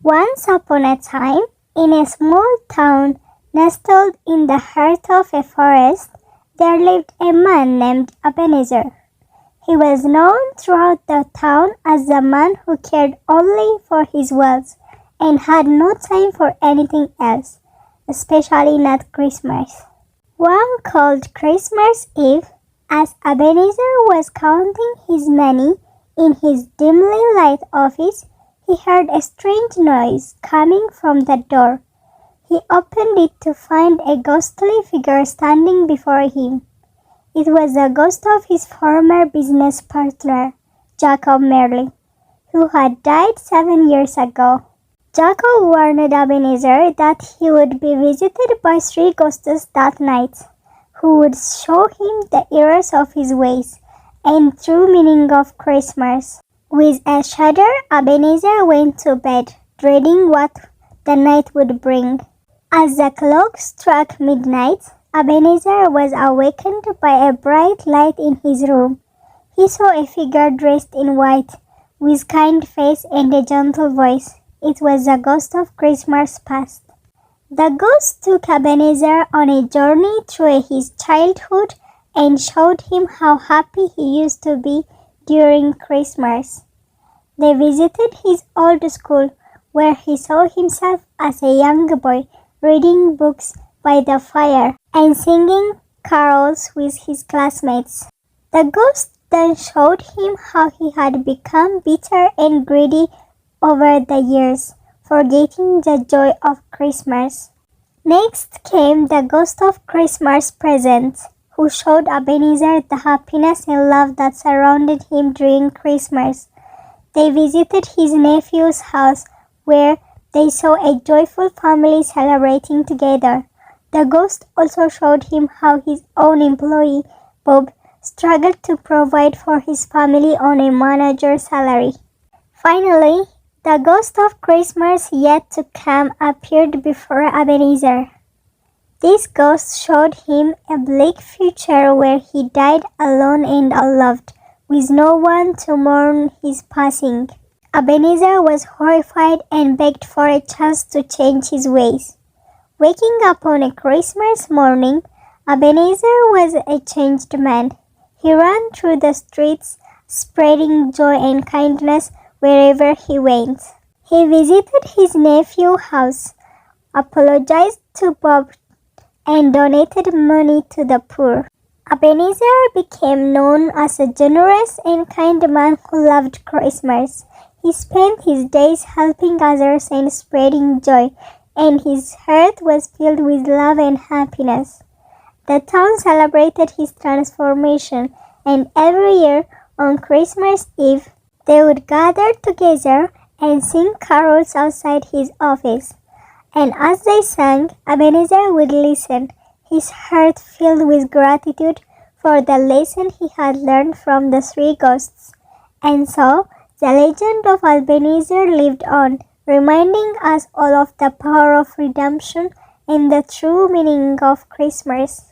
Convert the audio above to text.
Once upon a time, in a small town nestled in the heart of a forest, there lived a man named Ebenezer. He was known throughout the town as the man who cared only for his wealth and had no time for anything else, especially not Christmas. One cold Christmas Eve, as Ebenezer was counting his money in his dimly lit office, he heard a strange noise coming from the door. He opened it to find a ghostly figure standing before him. It was the ghost of his former business partner, Jacob Merlin, who had died 7 years ago. Jacob warned Ebenezer that he would be visited by 3 ghosts that night, who would show him the errors of his ways and true meaning of Christmas. With a shudder, Ebenezer went to bed, dreading what the night would bring. As the clock struck midnight, Ebenezer was awakened by a bright light in his room. He saw a figure dressed in white, with kind face and a gentle voice. It was the ghost of Christmas past. The ghost took Ebenezer on a journey through his childhood and showed him how happy he used to be during Christmas. They visited his old school, where he saw himself as a young boy reading books by the fire and singing carols with his classmates. The ghost then showed him how he had become bitter and greedy over the years, forgetting the joy of Christmas. Next came the ghost of Christmas present, who showed Ebenezer the happiness and love that surrounded him during Christmas. They visited his nephew's house, where they saw a joyful family celebrating together. The ghost also showed him how his own employee, Bob, struggled to provide for his family on a manager's salary. Finally, the ghost of Christmas yet to come appeared before Ebenezer. This ghost showed him a bleak future where he died alone and unloved, with no one to mourn his passing. Ebenezer was horrified and begged for a chance to change his ways. Waking up on a Christmas morning, Ebenezer was a changed man. He ran through the streets, spreading joy and kindness wherever he went. He visited his nephew's house, apologized to Bob, and donated money to the poor. Ebenezer became known as a generous and kind man who loved Christmas. He spent his days helping others and spreading joy, and his heart was filled with love and happiness. The town celebrated his transformation, and every year on Christmas Eve, they would gather together and sing carols outside his office. And as they sang, Ebenezer would listen, his heart filled with gratitude for the lesson he had learned from the 3 ghosts. And so, the legend of Ebenezer lived on, reminding us all of the power of redemption and the true meaning of Christmas.